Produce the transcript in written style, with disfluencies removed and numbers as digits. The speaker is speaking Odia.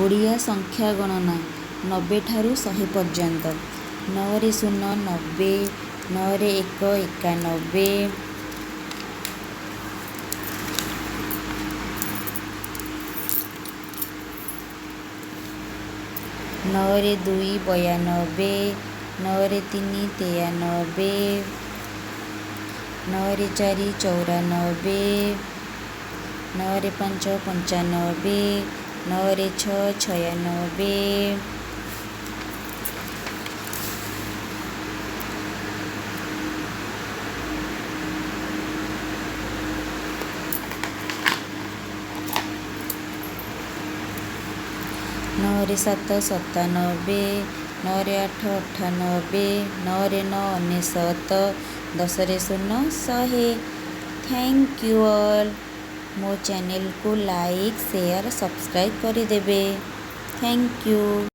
ଓଡ଼ିଆ ସଂଖ୍ୟା ଗଣନା 90 ଠାରୁ 100 ପର୍ଯ୍ୟନ୍ତ। 9 ରେ 0 90, 9 ରେ 1 91, 9 ରେ 2 92, 9 ରେ 3 93, 9 ରେ 4 94, 9 ରେ 5 95, 9 ରେ 6 96, 9 ରେ 7 97, 9 ରେ 8 98, 9 ରେ 9 99, 10 ରେ 0 100। Thank you all. ମୋ ଚ୍ୟାନେଲକୁ ଲାଇକ୍ ସେୟାର ସବସ୍କ୍ରାଇବ୍ କରିଦେବେ। Thank you.